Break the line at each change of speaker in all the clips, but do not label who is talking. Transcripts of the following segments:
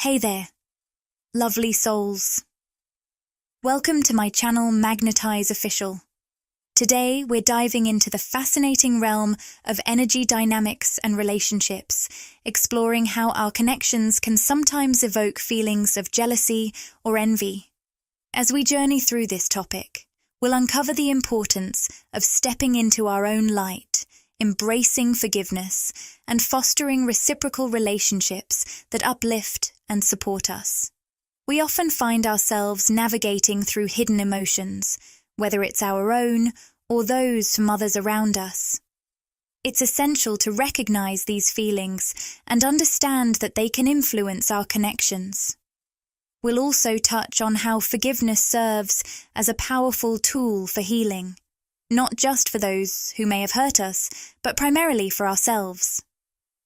Hey there, lovely souls. Welcome to my channel Magnetize Official. Today we're diving into the fascinating realm of energy dynamics and relationships, exploring how our connections can sometimes evoke feelings of jealousy or envy. As we journey through this topic, we'll uncover the importance of stepping into our own light, embracing forgiveness, and fostering reciprocal relationships that uplift and support us. We often find ourselves navigating through hidden emotions, whether it's our own or those from others around us. It's essential to recognize these feelings and understand that they can influence our connections. We'll also touch on how forgiveness serves as a powerful tool for healing, not just for those who may have hurt us, but primarily for ourselves.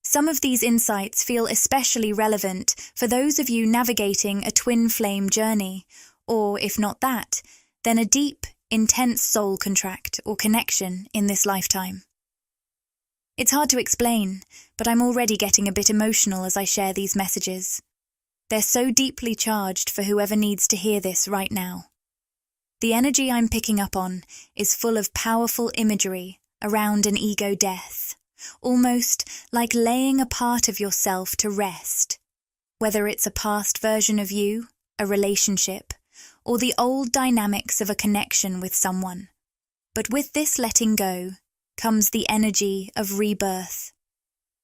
Some of these insights feel especially relevant for those of you navigating a twin flame journey, or if not that, then a deep, intense soul contract or connection in this lifetime. It's hard to explain, but I'm already getting a bit emotional as I share these messages. They're so deeply charged for whoever needs to hear this right now. The energy I'm picking up on is full of powerful imagery around an ego death, almost like laying a part of yourself to rest, whether it's a past version of you, a relationship, or the old dynamics of a connection with someone. But with this letting go comes the energy of rebirth,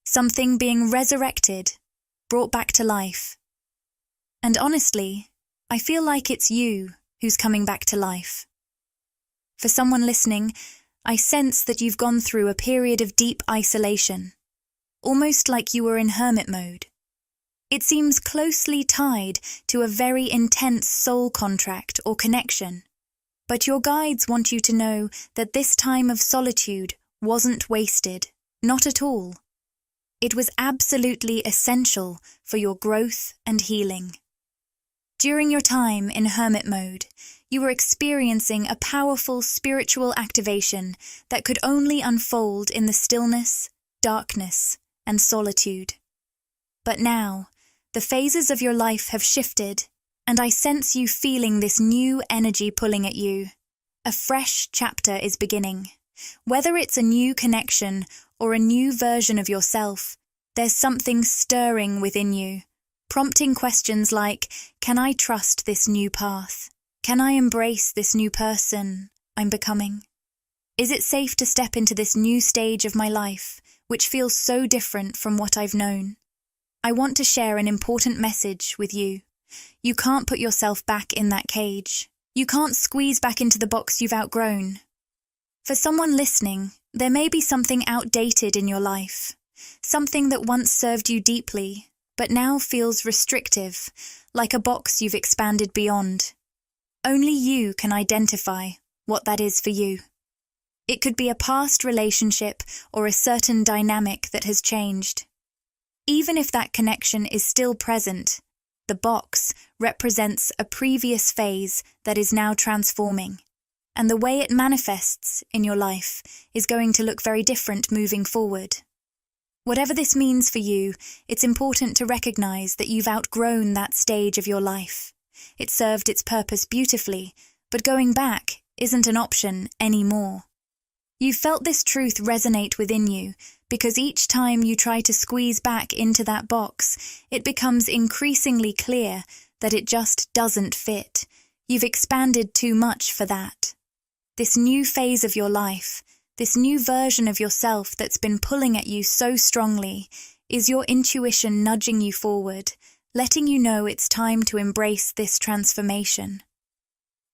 something being resurrected, brought back to life. And honestly, I feel like it's you who's coming back to life. For someone listening, I sense that you've gone through a period of deep isolation, almost like you were in hermit mode. It seems closely tied to a very intense soul contract or connection, but your guides want you to know that this time of solitude wasn't wasted, not at all. It was absolutely essential for your growth and healing. During your time in hermit mode, you were experiencing a powerful spiritual activation that could only unfold in the stillness, darkness, and solitude. But now, the phases of your life have shifted, and I sense you feeling this new energy pulling at you. A fresh chapter is beginning. Whether it's a new connection or a new version of yourself, there's something stirring within you, prompting questions like, can I trust this new path? Can I embrace this new person I'm becoming? Is it safe to step into this new stage of my life, which feels so different from what I've known? I want to share an important message with you. You can't put yourself back in that cage. You can't squeeze back into the box you've outgrown. For someone listening, there may be something outdated in your life, something that once served you deeply, but now feels restrictive, like a box you've expanded beyond. Only you can identify what that is for you. It could be a past relationship or a certain dynamic that has changed. Even if that connection is still present, the box represents a previous phase that is now transforming, and the way it manifests in your life is going to look very different moving forward. Whatever this means for you, it's important to recognize that you've outgrown that stage of your life. It served its purpose beautifully, but going back isn't an option anymore. You've felt this truth resonate within you because each time you try to squeeze back into that box, it becomes increasingly clear that it just doesn't fit. You've expanded too much for that. This new phase of your life, this new version of yourself that's been pulling at you so strongly, is your intuition nudging you forward, letting you know it's time to embrace this transformation.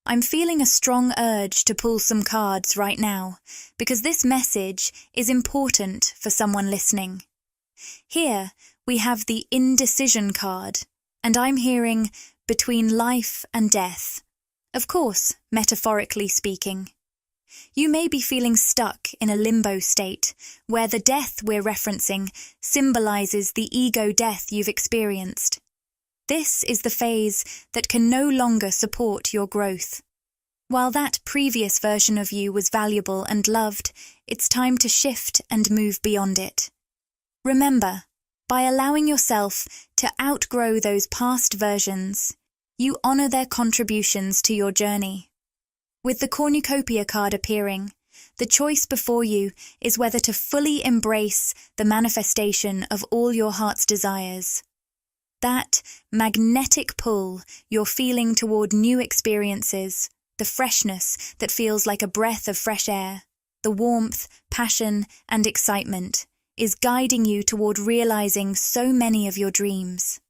I'm feeling a strong urge to pull some cards right now, because this message is important for someone listening. Here, we have the indecision card, and I'm hearing between life and death. Of course, metaphorically speaking. You may be feeling stuck in a limbo state, where the death we're referencing symbolizes the ego death you've experienced. This is the phase that can no longer support your growth. While that previous version of you was valuable and loved, it's time to shift and move beyond it. Remember, by allowing yourself to to outgrow those past versions. You honor their contributions to your journey. With the cornucopia card appearing, the choice before you is whether to fully embrace the manifestation of all your heart's desires. That magnetic pull you're feeling toward new experiences, the freshness that feels like a breath of fresh air, the warmth, passion, and excitement, is guiding you toward realizing so many of your dreams.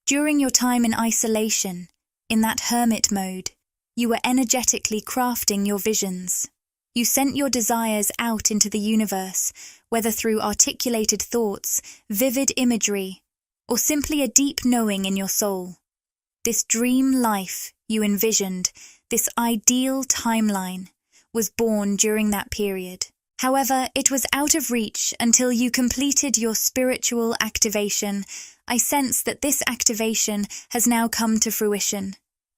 During your time in isolation, in that hermit mode, you were energetically crafting your visions. You sent your desires out into the universe, whether through articulated thoughts, vivid imagery, or simply a deep knowing in your soul. This dream life you envisioned, this ideal timeline, was born during that period. However, it was out of reach until you completed your spiritual activation. I sense that this activation has now come to fruition.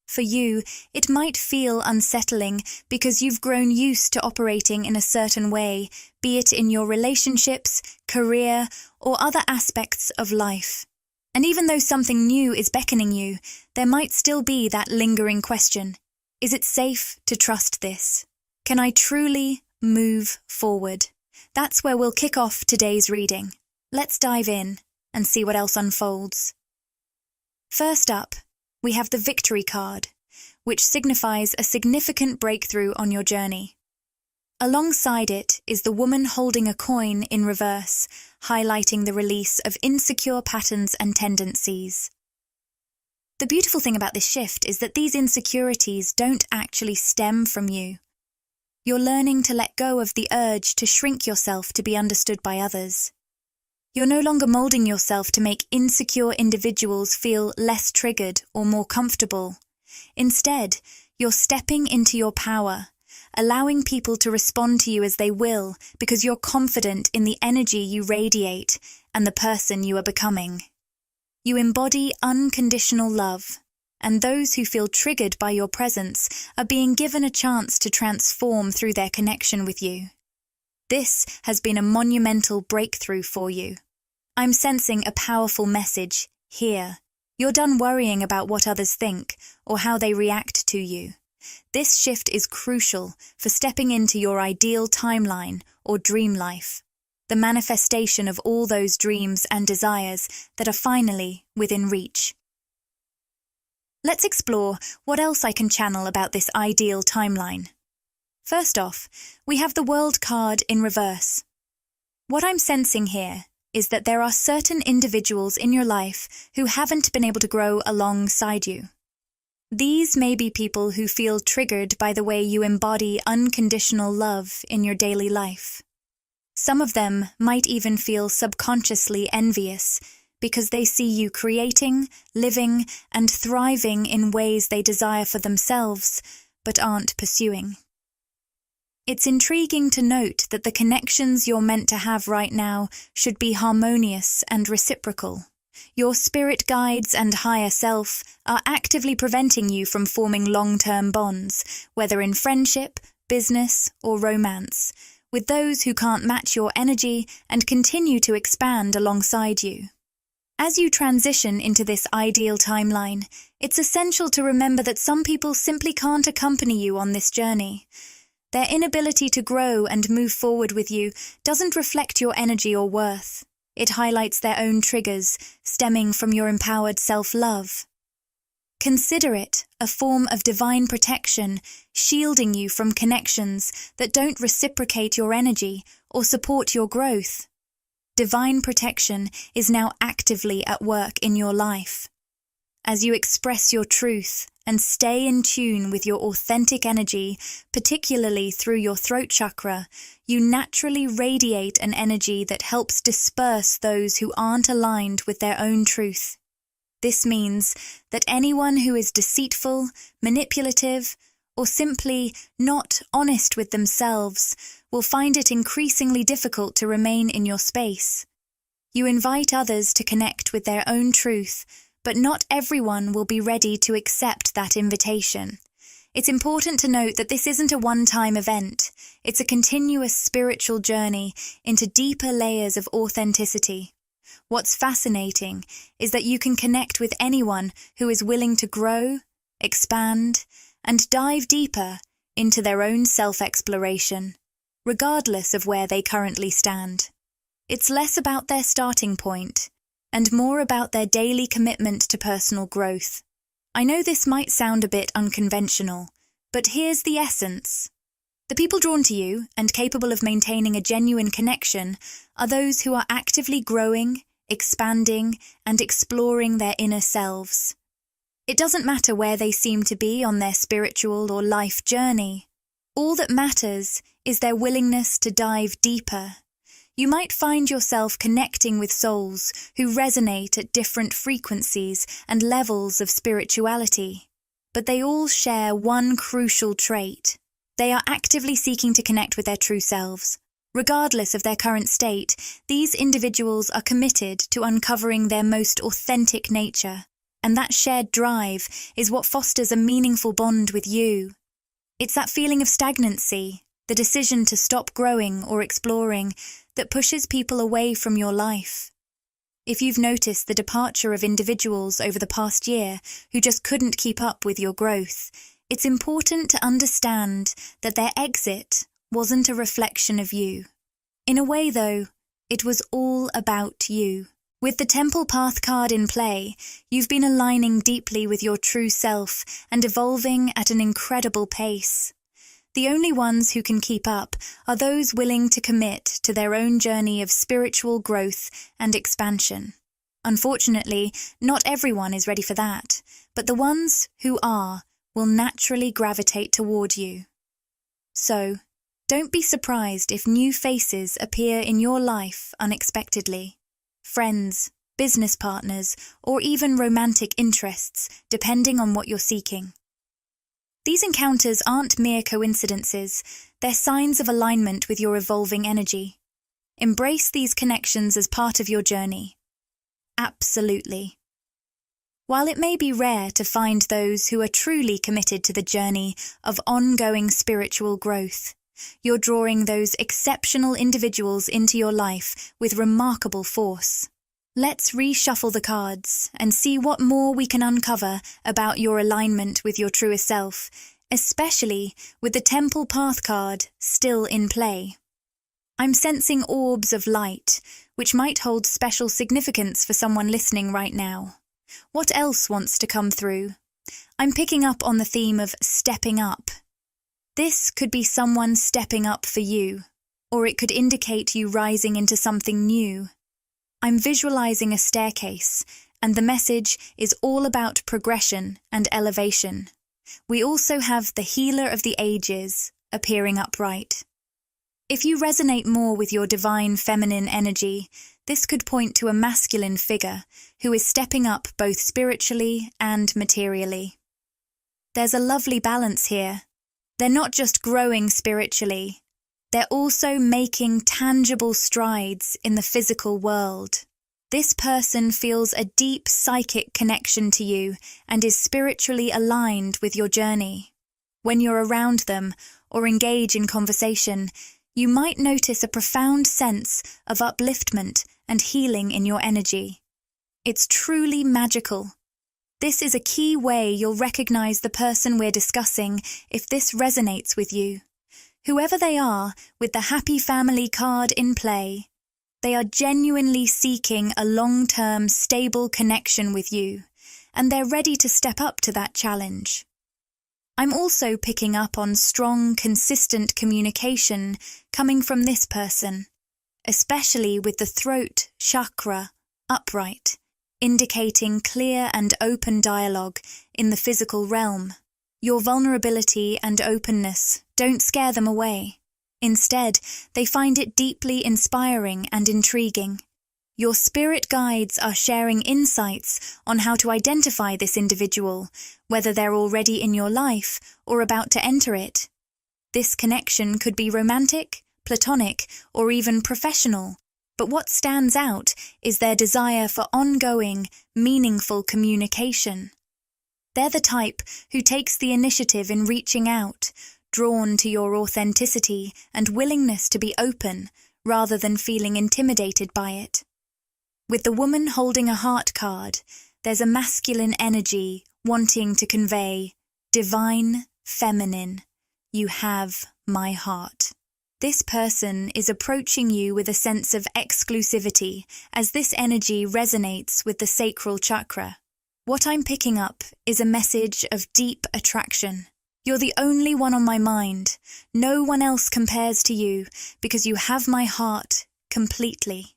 For you, it might feel unsettling because you've grown used to operating in a certain way, be it in your relationships, career, or other aspects of life. And even though something new is beckoning you, there might still be that lingering question. Is it safe to trust this? Can I truly move forward? That's where we'll kick off today's reading. Let's dive in and see what else unfolds. First up, we have the Victory card, which signifies a significant breakthrough on your journey. Alongside it is the woman holding a coin in reverse, highlighting the release of insecure patterns and tendencies. The beautiful thing about this shift is that these insecurities don't actually stem from you. You're learning to let go of the urge to shrink yourself to be understood by others. You're no longer molding yourself to make insecure individuals feel less triggered or more comfortable. Instead, you're stepping into your power, allowing people to respond to you as they will because you're confident in the energy you radiate and the person you are becoming. You embody unconditional love, and those who feel triggered by your presence are being given a chance to transform through their connection with you. This has been a monumental breakthrough for you. I'm sensing a powerful message here. You're done worrying about what others think or how they react to you. This shift is crucial for stepping into your ideal timeline or dream life, the manifestation of all those dreams and desires that are finally within reach. Let's explore what else I can channel about this ideal timeline. First off, we have the World card in reverse. What I'm sensing here is that there are certain individuals in your life who haven't been able to grow alongside you. These may be people who feel triggered by the way you embody unconditional love in your daily life. Some of them might even feel subconsciously envious because they see you creating, living, and thriving in ways they desire for themselves but aren't pursuing. It's intriguing to note that the connections you're meant to have right now should be harmonious and reciprocal. Your spirit guides and higher self are actively preventing you from forming long-term bonds, whether in friendship, business, or romance, with those who can't match your energy and continue to expand alongside you. As you transition into this ideal timeline, it's essential to remember that some people simply can't accompany you on this journey. Their inability to grow and move forward with you doesn't reflect your energy or worth. It highlights their own triggers, stemming from your empowered self-love. Consider it a form of divine protection, shielding you from connections that don't reciprocate your energy or support your growth. Divine protection is now actively at work in your life. As you express your truth and stay in tune with your authentic energy, particularly through your throat chakra, you naturally radiate an energy that helps disperse those who aren't aligned with their own truth. This means that anyone who is deceitful, manipulative, or simply not honest with themselves will find it increasingly difficult to remain in your space. You invite others to connect with their own truth, but not everyone will be ready to accept that invitation. It's important to note that this isn't a one-time event. It's a continuous spiritual journey into deeper layers of authenticity. What's fascinating is that you can connect with anyone who is willing to grow, expand, and dive deeper into their own self-exploration, regardless of where they currently stand. It's less about their starting point and more about their daily commitment to personal growth. I know this might sound a bit unconventional, but here's the essence. The people drawn to you and capable of maintaining a genuine connection are those who are actively growing, expanding, and exploring their inner selves. It doesn't matter where they seem to be on their spiritual or life journey. All that matters is their willingness to dive deeper. You might find yourself connecting with souls who resonate at different frequencies and levels of spirituality, but they all share one crucial trait. They are actively seeking to connect with their true selves. Regardless of their current state, these individuals are committed to uncovering their most authentic nature, and that shared drive is what fosters a meaningful bond with you. It's that feeling of stagnancy, the decision to stop growing or exploring, that pushes people away from your life. If you've noticed the departure of individuals over the past year who just couldn't keep up with your growth, it's important to understand that their exit wasn't a reflection of you. In a way, though, it was all about you. With the Temple Path card in play, you've been aligning deeply with your true self and evolving at an incredible pace. The only ones who can keep up are those willing to commit to their own journey of spiritual growth and expansion. Unfortunately, not everyone is ready for that, but the ones who are will naturally gravitate toward you. So, don't be surprised if new faces appear in your life unexpectedly. Friends, business partners, or even romantic interests, depending on what you're seeking. These encounters aren't mere coincidences, they're signs of alignment with your evolving energy. Embrace these connections as part of your journey. Absolutely. While it may be rare to find those who are truly committed to the journey of ongoing spiritual growth, you're drawing those exceptional individuals into your life with remarkable force. Let's reshuffle the cards and see what more we can uncover about your alignment with your truest self, especially with the Temple Path card still in play. I'm sensing orbs of light, which might hold special significance for someone listening right now. What else wants to come through? I'm picking up on the theme of stepping up. This could be someone stepping up for you, or it could indicate you rising into something new. I'm visualizing a staircase, and the message is all about progression and elevation. We also have the Healer of the Ages appearing upright. If you resonate more with your divine feminine energy, this could point to a masculine figure who is stepping up both spiritually and materially. There's a lovely balance here. They're not just growing spiritually, they're also making tangible strides in the physical world. This person feels a deep psychic connection to you and is spiritually aligned with your journey. When you're around them or engage in conversation, you might notice a profound sense of upliftment and healing in your energy. It's truly magical. This is a key way you'll recognize the person we're discussing if this resonates with you. Whoever they are, with the Happy Family card in play, they are genuinely seeking a long-term, stable connection with you, and they're ready to step up to that challenge. I'm also picking up on strong, consistent communication coming from this person, especially with the throat chakra upright, indicating clear and open dialogue in the physical realm. Your vulnerability and openness don't scare them away. Instead, they find it deeply inspiring and intriguing. Your spirit guides are sharing insights on how to identify this individual, whether they're already in your life or about to enter it. This connection could be romantic, platonic, or even professional, but what stands out is their desire for ongoing, meaningful communication. They're the type who takes the initiative in reaching out, drawn to your authenticity and willingness to be open rather than feeling intimidated by it. With the woman holding a heart card, there's a masculine energy wanting to convey, divine, feminine, you have my heart. This person is approaching you with a sense of exclusivity as this energy resonates with the sacral chakra. What I'm picking up is a message of deep attraction. You're the only one on my mind. No one else compares to you because you have my heart completely.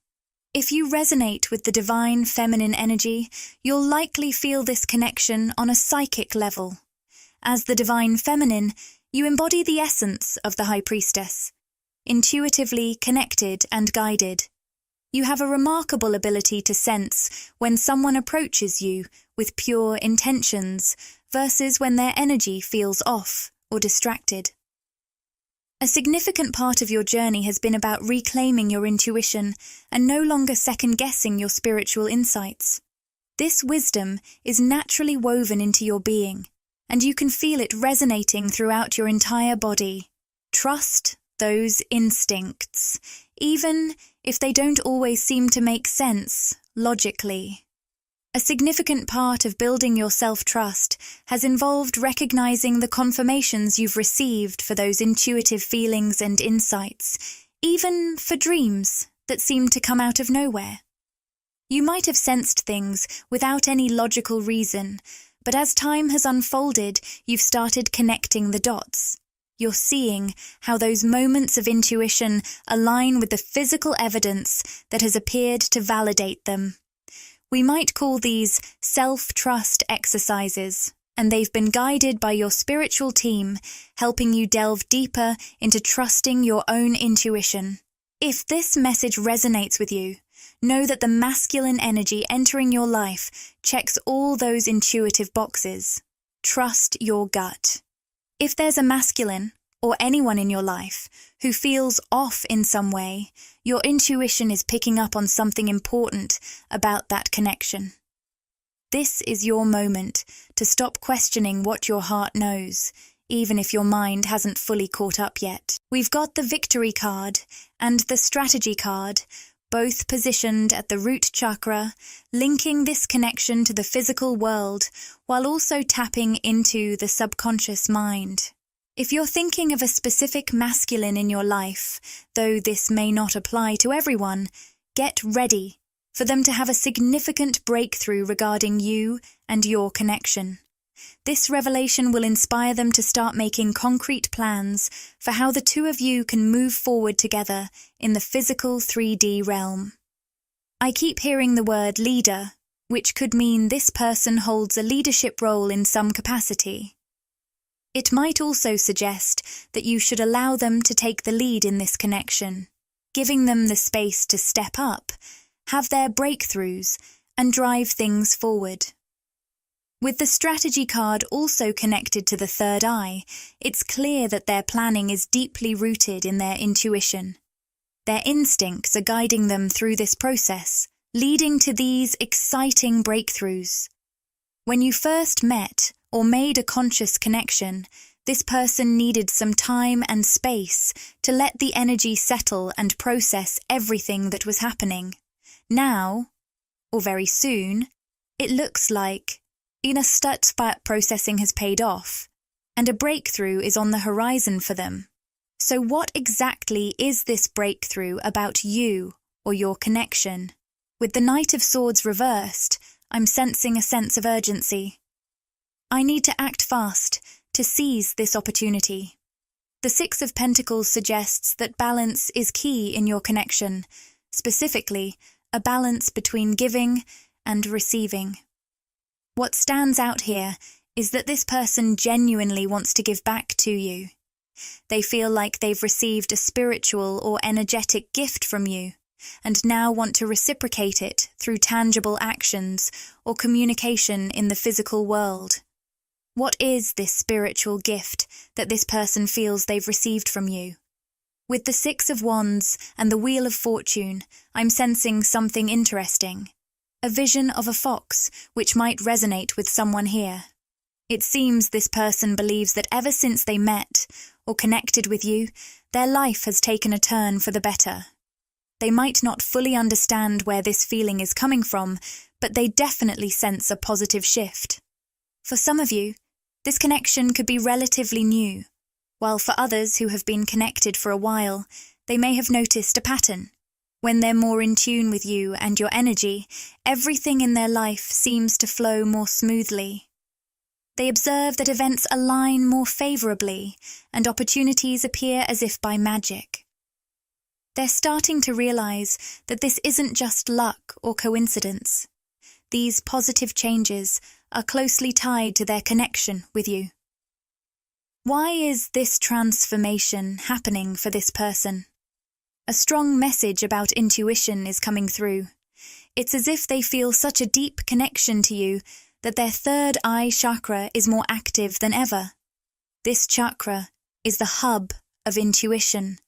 If you resonate with the divine feminine energy, you'll likely feel this connection on a psychic level. As the divine feminine, you embody the essence of the High Priestess, intuitively connected and guided. You have a remarkable ability to sense when someone approaches you with pure intentions versus when their energy feels off or distracted. A significant part of your journey has been about reclaiming your intuition and no longer second-guessing your spiritual insights. This wisdom is naturally woven into your being, and you can feel it resonating throughout your entire body. Trust those instincts, even if they don't always seem to make sense logically. A significant part of building your self-trust has involved recognizing the confirmations you've received for those intuitive feelings and insights, even for dreams that seem to come out of nowhere. You might have sensed things without any logical reason, but as time has unfolded, you've started connecting the dots. You're seeing how those moments of intuition align with the physical evidence that has appeared to validate them. We might call these self-trust exercises, and they've been guided by your spiritual team, helping you delve deeper into trusting your own intuition. If this message resonates with you, know that the masculine energy entering your life checks all those intuitive boxes. Trust your gut. If there's a masculine, or anyone in your life, who feels off in some way, your intuition is picking up on something important about that connection. This is your moment to stop questioning what your heart knows, even if your mind hasn't fully caught up yet. We've got the victory card and the strategy card, both positioned at the root chakra, linking this connection to the physical world while also tapping into the subconscious mind. If you're thinking of a specific masculine in your life, though this may not apply to everyone, get ready for them to have a significant breakthrough regarding you and your connection. This revelation will inspire them to start making concrete plans for how the two of you can move forward together in the physical 3D realm. I keep hearing the word leader, which could mean this person holds a leadership role in some capacity. It might also suggest that you should allow them to take the lead in this connection, giving them the space to step up, have their breakthroughs, and drive things forward. With the strategy card also connected to the third eye, it's clear that their planning is deeply rooted in their intuition. Their instincts are guiding them through this process, leading to these exciting breakthroughs. When you first met or made a conscious connection, this person needed some time and space to let the energy settle and process everything that was happening. Now, or very soon, it looks like processing has paid off, and a breakthrough is on the horizon for them. So what exactly is this breakthrough about you or your connection? With the Knight of Swords reversed, I'm sensing a sense of urgency. I need to act fast to seize this opportunity. The Six of Pentacles suggests that balance is key in your connection, specifically a balance between giving and receiving. What stands out here is that this person genuinely wants to give back to you. They feel like they've received a spiritual or energetic gift from you, and now want to reciprocate it through tangible actions or communication in the physical world. What is this spiritual gift that this person feels they've received from you? With the Six of Wands and the Wheel of Fortune, I'm sensing something interesting. A vision of a fox, which might resonate with someone here. It seems this person believes that ever since they met or connected with you, their life has taken a turn for the better. They might not fully understand where this feeling is coming from, but they definitely sense a positive shift. For some of you, this connection could be relatively new, while for others who have been connected for a while, they may have noticed a pattern. When they're more in tune with you and your energy, everything in their life seems to flow more smoothly. They observe that events align more favorably and opportunities appear as if by magic. They're starting to realize that this isn't just luck or coincidence. These positive changes are closely tied to their connection with you. Why is this transformation happening for this person? A strong message about intuition is coming through. It's as if they feel such a deep connection to you that their third eye chakra is more active than ever. This chakra is the hub of intuition.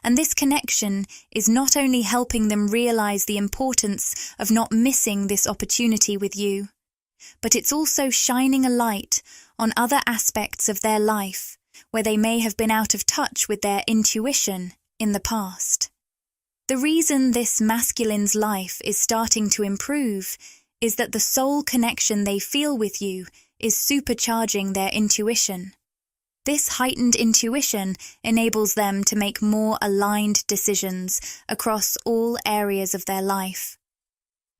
And this connection is not only helping them realize the importance of not missing this opportunity with you, but it's also shining a light on other aspects of their life where they may have been out of touch with their intuition in the past. The reason this masculine's life is starting to improve is that the soul connection they feel with you is supercharging their intuition. This heightened intuition enables them to make more aligned decisions across all areas of their life.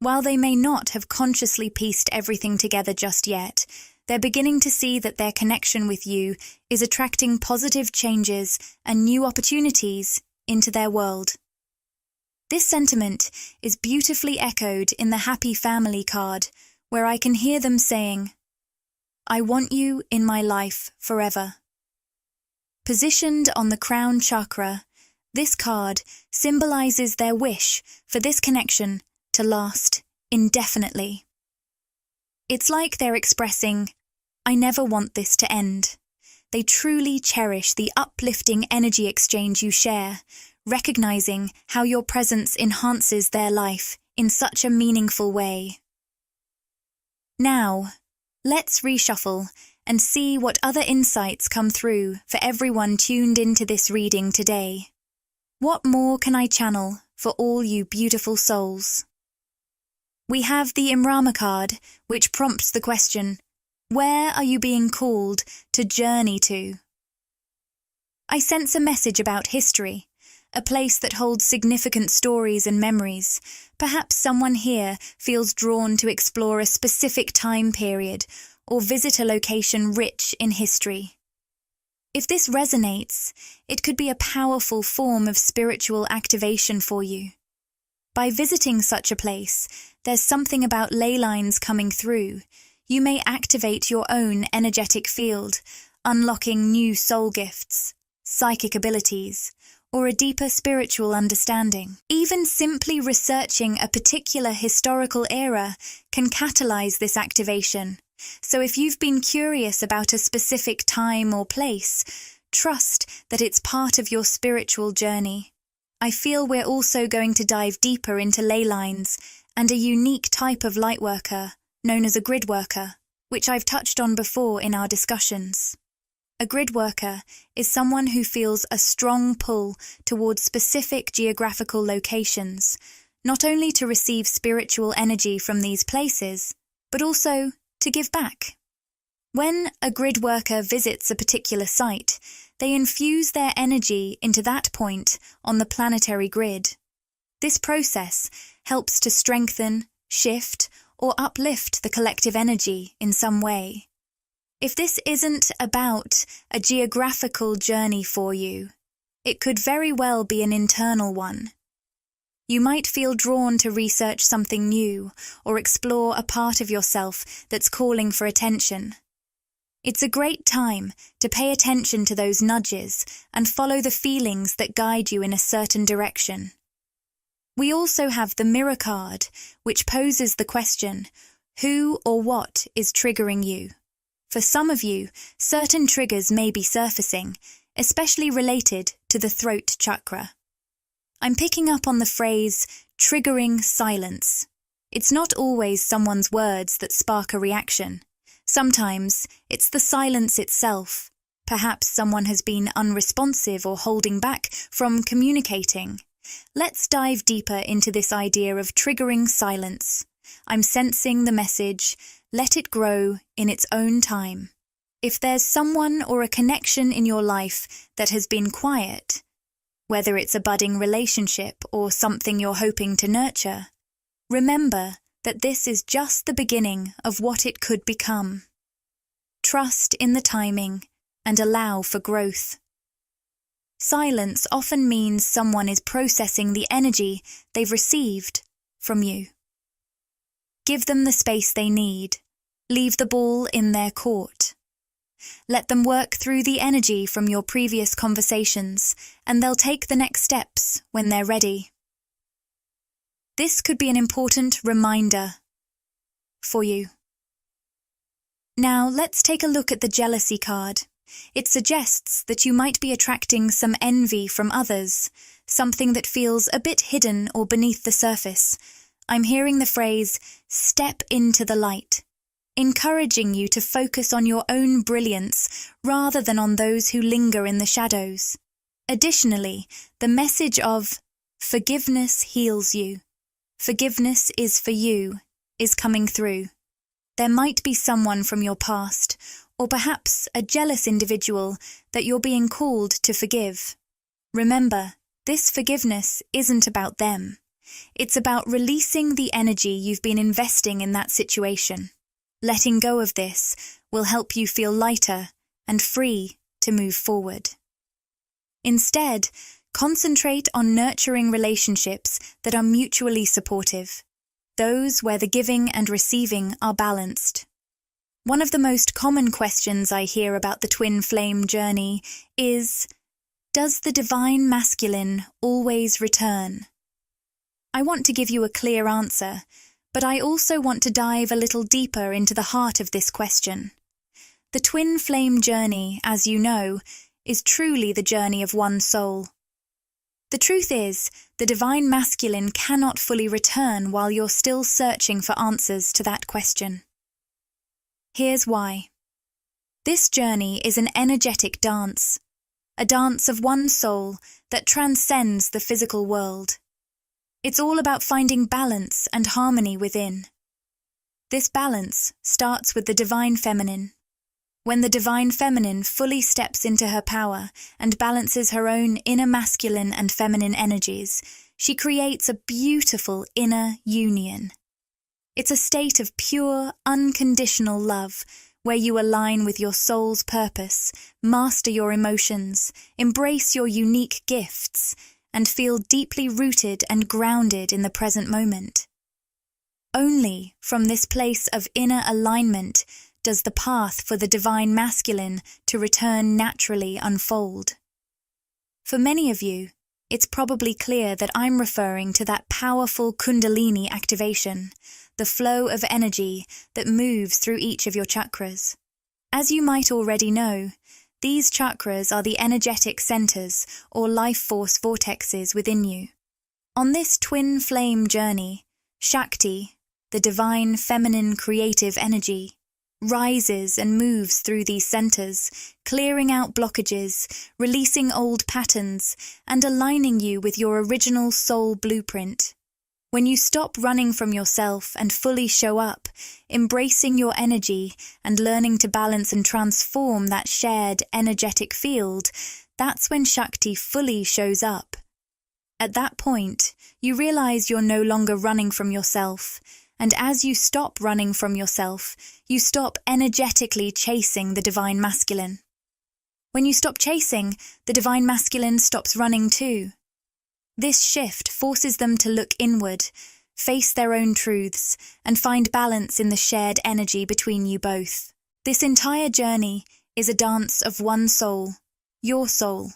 While they may not have consciously pieced everything together just yet, they're beginning to see that their connection with you is attracting positive changes and new opportunities into their world. This sentiment is beautifully echoed in the Happy Family card, where I can hear them saying, "I want you in my life forever." Positioned on the crown chakra, this card symbolizes their wish for this connection to last indefinitely. It's like they're expressing, "I never want this to end." They truly cherish the uplifting energy exchange you share, recognizing how your presence enhances their life in such a meaningful way. Now, let's reshuffle and see what other insights come through for everyone tuned into this reading today. What more can I channel for all you beautiful souls? We have the Imrama card, which prompts the question, where are you being called to journey to? I sense a message about history, a place that holds significant stories and memories. Perhaps someone here feels drawn to explore a specific time period or visit a location rich in history. If this resonates, it could be a powerful form of spiritual activation for you. By visiting such a place, there's something about ley lines coming through. You may activate your own energetic field, unlocking new soul gifts, psychic abilities, or a deeper spiritual understanding. Even simply researching a particular historical era can catalyze this activation. So if you've been curious about a specific time or place, trust that it's part of your spiritual journey. I feel we're also going to dive deeper into ley lines and a unique type of lightworker known as a grid worker, which I've touched on before in our discussions. A grid worker is someone who feels a strong pull towards specific geographical locations, not only to receive spiritual energy from these places, but also to give back. When a grid worker visits a particular site, they infuse their energy into that point on the planetary grid. This process helps to strengthen, shift, or uplift the collective energy in some way. If this isn't about a geographical journey for you, it could very well be an internal one. You might feel drawn to research something new or explore a part of yourself that's calling for attention. It's a great time to pay attention to those nudges and follow the feelings that guide you in a certain direction. We also have the mirror card, which poses the question, who or what is triggering you? For some of you, certain triggers may be surfacing, especially related to the throat chakra. I'm picking up on the phrase, triggering silence. It's not always someone's words that spark a reaction. Sometimes it's the silence itself. Perhaps someone has been unresponsive or holding back from communicating, Let's dive deeper into this idea of triggering silence. I'm sensing the message, let it grow in its own time. If there's someone or a connection in your life that has been quiet, whether it's a budding relationship or something you're hoping to nurture, remember that this is just the beginning of what it could become. Trust in the timing and allow for growth. Silence often means someone is processing the energy they've received from you. Give them the space they need. Leave the ball in their court. Let them work through the energy from your previous conversations, and they'll take the next steps when they're ready. This could be an important reminder for you. Now, let's take a look at the jealousy card. It suggests that you might be attracting some envy from others, something that feels a bit hidden or beneath the surface. I'm hearing the phrase, step into the light, encouraging you to focus on your own brilliance rather than on those who linger in the shadows. Additionally, the message of forgiveness heals you, forgiveness is for you, is coming through. There might be someone from your past, or perhaps a jealous individual that you're being called to forgive. Remember, this forgiveness isn't about them. It's about releasing the energy you've been investing in that situation. Letting go of this will help you feel lighter and free to move forward. Instead, concentrate on nurturing relationships that are mutually supportive, those where the giving and receiving are balanced. One of the most common questions I hear about the twin flame journey is, does the divine masculine always return? I want to give you a clear answer, but I also want to dive a little deeper into the heart of this question. The twin flame journey, as you know, is truly the journey of one soul. The truth is, the divine masculine cannot fully return while you're still searching for answers to that question. Here's why. This journey is an energetic dance, a dance of one soul that transcends the physical world. It's all about finding balance and harmony within. This balance starts with the divine feminine. When the divine feminine fully steps into her power and balances her own inner masculine and feminine energies, she creates a beautiful inner union. It's a state of pure, unconditional love where you align with your soul's purpose, master your emotions, embrace your unique gifts, and feel deeply rooted and grounded in the present moment. Only from this place of inner alignment does the path for the divine masculine to return naturally unfold. For many of you, it's probably clear that I'm referring to that powerful Kundalini activation, the flow of energy that moves through each of your chakras. As you might already know, these chakras are the energetic centers or life force vortexes within you. On this twin flame journey, Shakti, the divine feminine creative energy, rises and moves through these centers, clearing out blockages, releasing old patterns, and aligning you with your original soul blueprint. When you stop running from yourself and fully show up, embracing your energy and learning to balance and transform that shared energetic field, that's when Shakti fully shows up. At that point, you realize you're no longer running from yourself, and as you stop running from yourself, you stop energetically chasing the divine masculine. When you stop chasing, the divine masculine stops running too. This shift forces them to look inward, face their own truths, and find balance in the shared energy between you both. This entire journey is a dance of one soul, your soul.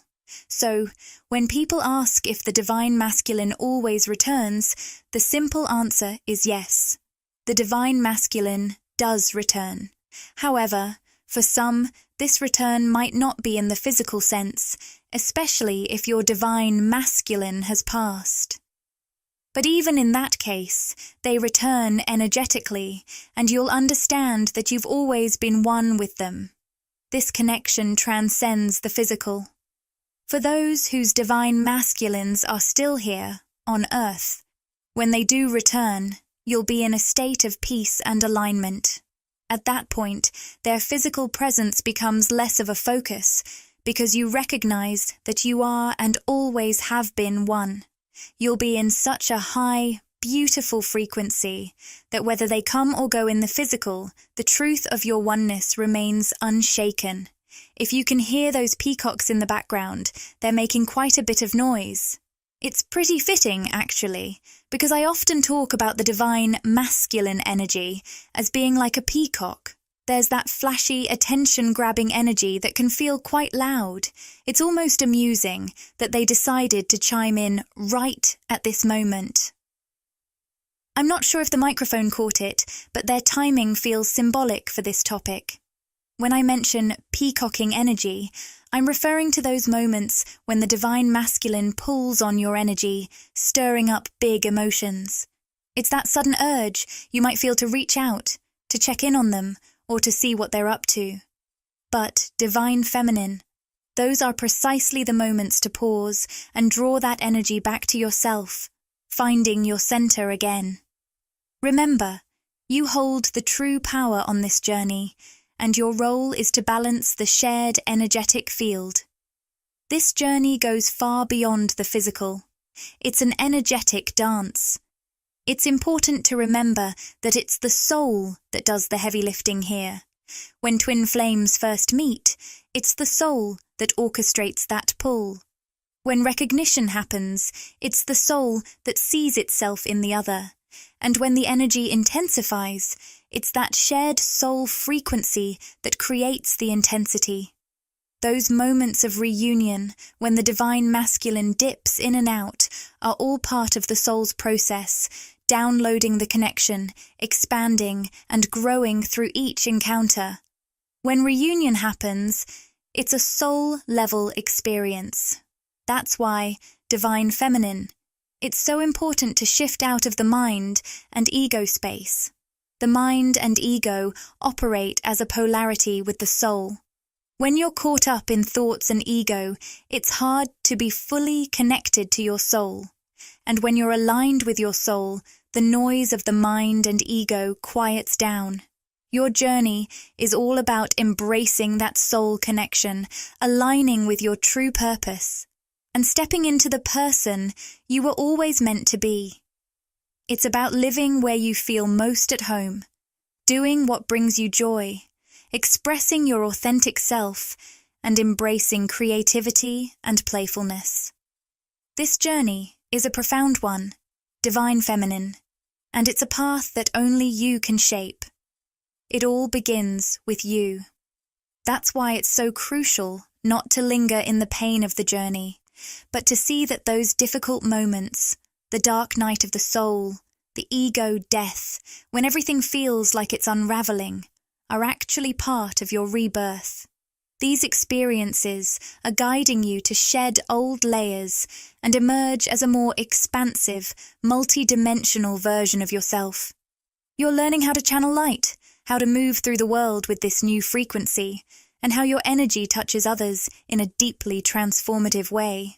So, when people ask if the divine masculine always returns, the simple answer is yes. The divine masculine does return. However, for some, this return might not be in the physical sense, especially if your divine masculine has passed. But even in that case, they return energetically, and you'll understand that you've always been one with them. This connection transcends the physical. For those whose divine masculines are still here, on Earth, when they do return, you'll be in a state of peace and alignment. At that point, their physical presence becomes less of a focus, because you recognize that you are and always have been one. You'll be in such a high, beautiful frequency that whether they come or go in the physical, the truth of your oneness remains unshaken. If you can hear those peacocks in the background, they're making quite a bit of noise. It's pretty fitting, actually, because I often talk about the divine masculine energy as being like a peacock. There's that flashy, attention-grabbing energy that can feel quite loud. It's almost amusing that they decided to chime in right at this moment. I'm not sure if the microphone caught it, but their timing feels symbolic for this topic. When I mention peacocking energy, I'm referring to those moments when the divine masculine pulls on your energy, stirring up big emotions. It's that sudden urge you might feel to reach out, to check in on them, or to see what they're up to. But divine feminine, those are precisely the moments to pause and draw that energy back to yourself, finding your center again. Remember, you hold the true power on this journey, and your role is to balance the shared energetic field. This journey goes far beyond the physical. It's an energetic dance. It's important to remember that it's the soul that does the heavy lifting here. When twin flames first meet, it's the soul that orchestrates that pull. When recognition happens, it's the soul that sees itself in the other. And when the energy intensifies, it's that shared soul frequency that creates the intensity. Those moments of reunion, when the divine masculine dips in and out, are all part of the soul's process, downloading the connection, expanding and growing through each encounter. When reunion happens, it's a soul-level experience. That's why divine feminine. It's so important to shift out of the mind and ego space. The mind and ego operate as a polarity with the soul. When you're caught up in thoughts and ego, it's hard to be fully connected to your soul. And when you're aligned with your soul, the noise of the mind and ego quiets down. Your journey is all about embracing that soul connection, aligning with your true purpose, and stepping into the person you were always meant to be. It's about living where you feel most at home, doing what brings you joy, expressing your authentic self, and embracing creativity and playfulness. This journey is a profound one, divine feminine, and it's a path that only you can shape. It all begins with you. That's why it's so crucial not to linger in the pain of the journey, but to see that those difficult moments, the dark night of the soul, the ego death, when everything feels like it's unraveling, are actually part of your rebirth. These experiences are guiding you to shed old layers and emerge as a more expansive, multi-dimensional version of yourself. You're learning how to channel light, how to move through the world with this new frequency, and how your energy touches others in a deeply transformative way.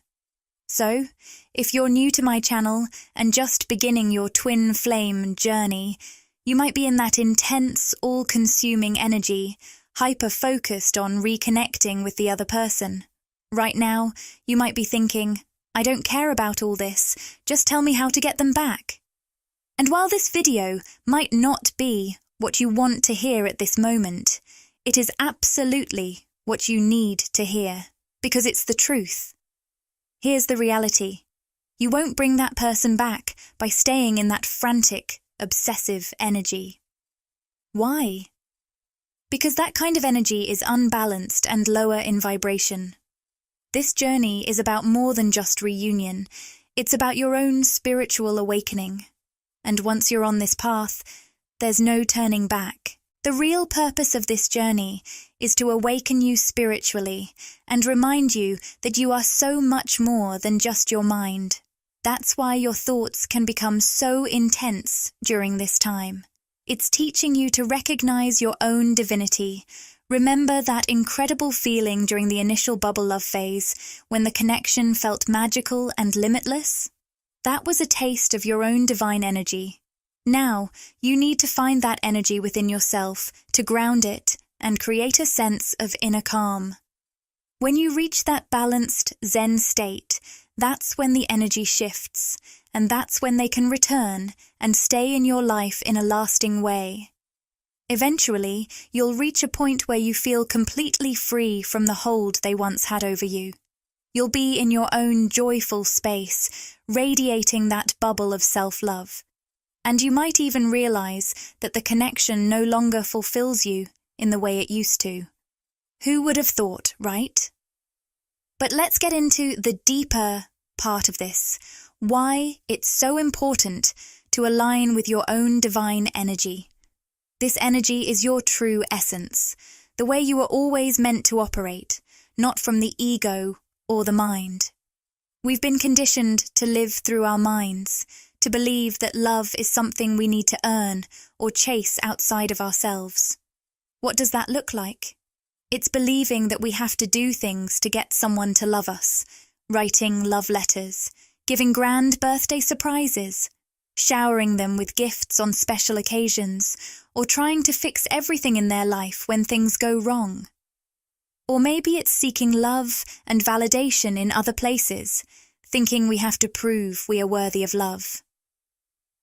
So, if you're new to my channel and just beginning your twin flame journey, you might be in that intense, all-consuming energy, hyper-focused on reconnecting with the other person. Right now, you might be thinking, I don't care about all this, just tell me how to get them back. And while this video might not be what you want to hear at this moment, it is absolutely what you need to hear, because it's the truth. Here's the reality. You won't bring that person back by staying in that frantic, obsessive energy. Why? Because that kind of energy is unbalanced and lower in vibration. This journey is about more than just reunion. It's about your own spiritual awakening. And once you're on this path, there's no turning back. The real purpose of this journey is to awaken you spiritually and remind you that you are so much more than just your mind. That's why your thoughts can become so intense during this time. It's teaching you to recognize your own divinity, Remember that incredible feeling during the initial bubble love phase when the connection felt magical and limitless? That was a taste of your own divine energy. Now, you need to find that energy within yourself to ground it and create a sense of inner calm. When you reach that balanced Zen state, that's when the energy shifts, and that's when they can return and stay in your life in a lasting way. Eventually, you'll reach a point where you feel completely free from the hold they once had over you. You'll be in your own joyful space, radiating that bubble of self-love. And you might even realize that the connection no longer fulfills you in the way it used to. Who would have thought, right? But let's get into the deeper part of this, why it's so important to align with your own divine energy. This energy is your true essence, the way you were always meant to operate, not from the ego or the mind. We've been conditioned to live through our minds, to believe that love is something we need to earn or chase outside of ourselves. What does that look like? It's believing that we have to do things to get someone to love us, writing love letters, giving grand birthday surprises, showering them with gifts on special occasions, or trying to fix everything in their life when things go wrong. Or maybe it's seeking love and validation in other places, thinking we have to prove we are worthy of love.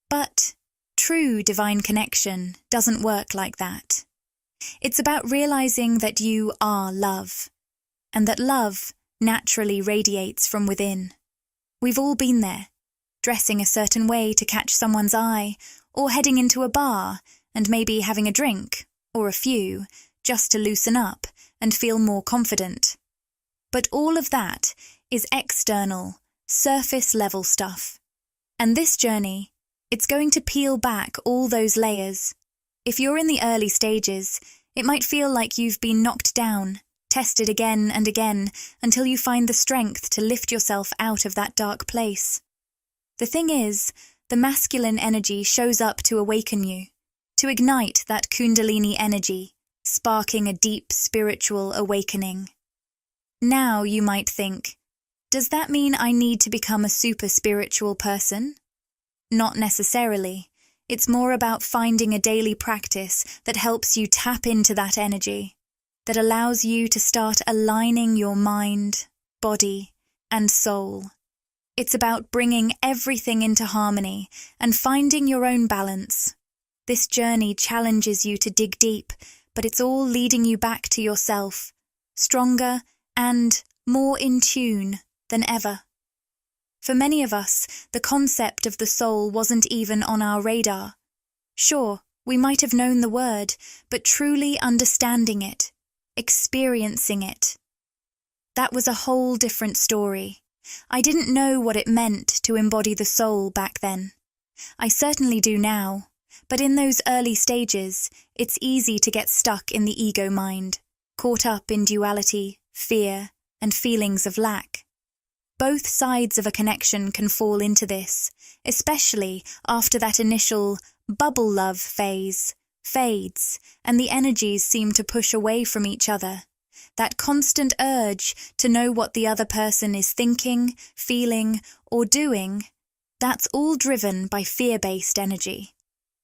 But true divine connection doesn't work like that. It's about realizing that you are love, and that love naturally radiates from within. We've all been there, dressing a certain way to catch someone's eye, or heading into a bar and maybe having a drink, or a few, just to loosen up and feel more confident. But all of that is external, surface-level stuff. And this journey, it's going to peel back all those layers. If you're in the early stages, it might feel like you've been knocked down, tested again and again, until you find the strength to lift yourself out of that dark place. The thing is, the masculine energy shows up to awaken you, to ignite that kundalini energy, sparking a deep spiritual awakening. Now you might think, does that mean I need to become a super spiritual person? Not necessarily. It's more about finding a daily practice that helps you tap into that energy, that allows you to start aligning your mind, body, and soul. It's about bringing everything into harmony and finding your own balance. This journey challenges you to dig deep, but it's all leading you back to yourself, stronger and more in tune than ever. For many of us, the concept of the soul wasn't even on our radar. Sure, we might have known the word, but truly understanding it, experiencing it, that was a whole different story. I didn't know what it meant to embody the soul back then. I certainly do now, but in those early stages, it's easy to get stuck in the ego mind, caught up in duality, fear, and feelings of lack. Both sides of a connection can fall into this, especially after that initial bubble love phase fades and the energies seem to push away from each other. That constant urge to know what the other person is thinking, feeling, or doing, that's all driven by fear-based energy.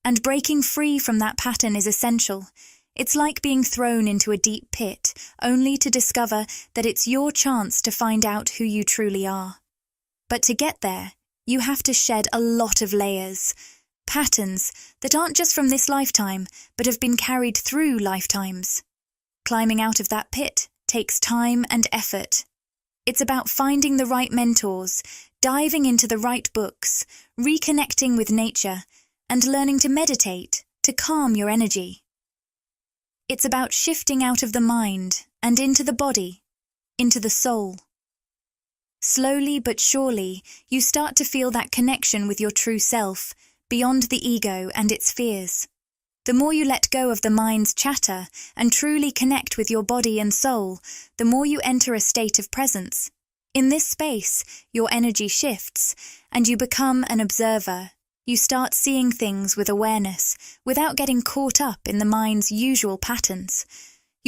And breaking free from that pattern is essential. It's like being thrown into a deep pit, only to discover that it's your chance to find out who you truly are. But to get there, you have to shed a lot of layers, patterns that aren't just from this lifetime, but have been carried through lifetimes. Climbing out of that pit takes time and effort. It's about finding the right mentors, diving into the right books, reconnecting with nature, and learning to meditate to calm your energy. It's about shifting out of the mind and into the body, into the soul. Slowly but surely, you start to feel that connection with your true self, beyond the ego and its fears. The more you let go of the mind's chatter and truly connect with your body and soul, the more you enter a state of presence. In this space, your energy shifts, and you become an observer. You start seeing things with awareness, without getting caught up in the mind's usual patterns.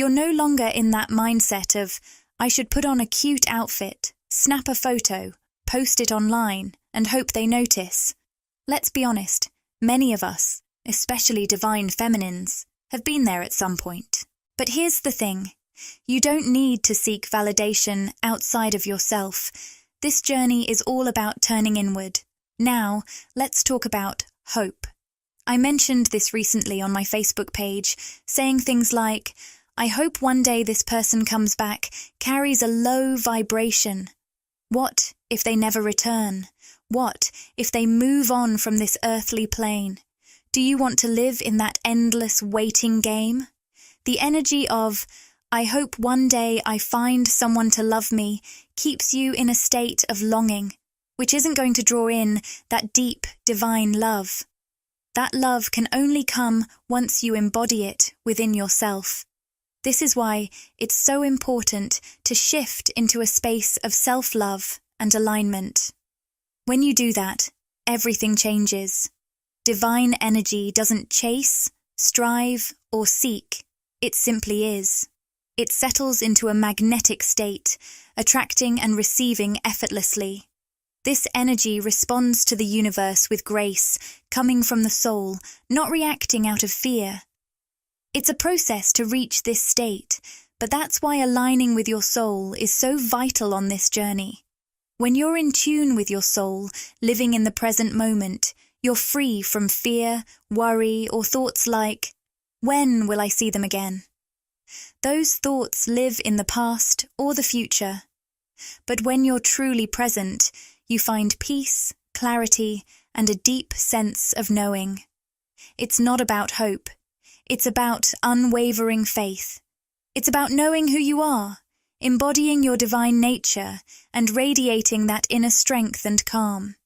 You're no longer in that mindset of, I should put on a cute outfit, snap a photo, post it online, and hope they notice. Let's be honest, many of us, especially divine feminines, have been there at some point. But here's the thing. You don't need to seek validation outside of yourself. This journey is all about turning inward. Now, let's talk about hope. I mentioned this recently on my Facebook page, saying things like, I hope one day this person comes back, carries a low vibration. What if they never return? What if they move on from this earthly plane? Do you want to live in that endless waiting game? The energy of, I hope one day I find someone to love me, keeps you in a state of longing, which isn't going to draw in that deep, divine love. That love can only come once you embody it within yourself. This is why it's so important to shift into a space of self-love and alignment. When you do that, everything changes. Divine energy doesn't chase, strive, or seek. It simply is. It settles into a magnetic state, attracting and receiving effortlessly. This energy responds to the universe with grace, coming from the soul, not reacting out of fear. It's a process to reach this state, but that's why aligning with your soul is so vital on this journey. When you're in tune with your soul, living in the present moment, you're free from fear, worry, or thoughts like, when will I see them again? Those thoughts live in the past or the future. But when you're truly present, you find peace, clarity, and a deep sense of knowing. It's not about hope. It's about unwavering faith. It's about knowing who you are, embodying your divine nature, and radiating that inner strength and calm.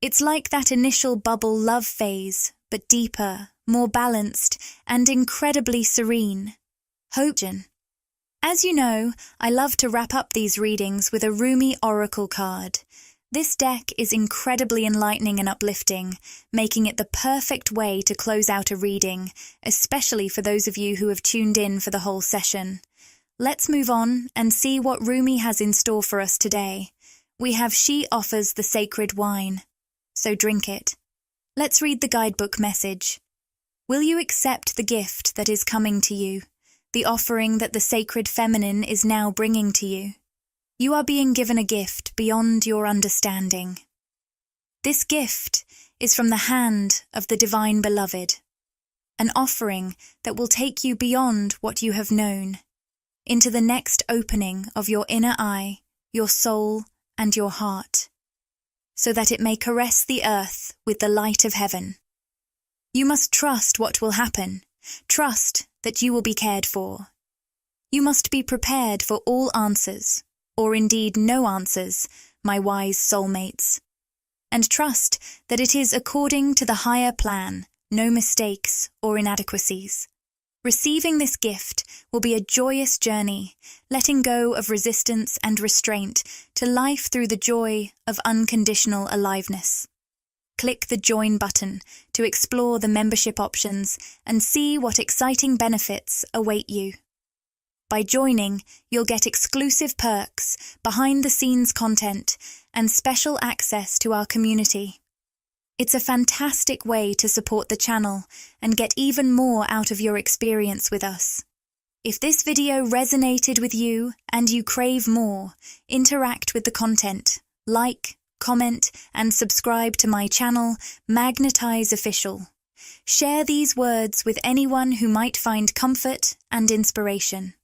It's like that initial bubble love phase, but deeper, more balanced, and incredibly serene. Hope. As you know, I love to wrap up these readings with a Rumi Oracle card. This deck is incredibly enlightening and uplifting, making it the perfect way to close out a reading, especially for those of you who have tuned in for the whole session. Let's move on and see what Rumi has in store for us today. We have She offers the sacred wine, so drink it. Let's read the guidebook message. Will you accept the gift that is coming to you, the offering that the sacred feminine is now bringing to you? You are being given a gift beyond your understanding. This gift is from the hand of the Divine Beloved, an offering that will take you beyond what you have known, into the next opening of your inner eye, your soul, and your heart, so that it may caress the earth with the light of heaven. You must trust what will happen, trust that you will be cared for. You must be prepared for all answers, or indeed no answers, my wise soulmates. And trust that it is according to the higher plan, no mistakes or inadequacies. Receiving this gift will be a joyous journey, letting go of resistance and restraint to life through the joy of unconditional aliveness. Click the Join button to explore the membership options and see what exciting benefits await you. By joining, you'll get exclusive perks, behind-the-scenes content, and special access to our community. It's a fantastic way to support the channel and get even more out of your experience with us. If this video resonated with you and you crave more, interact with the content, like, comment, and subscribe to my channel, Magnetize Official. Share these words with anyone who might find comfort and inspiration.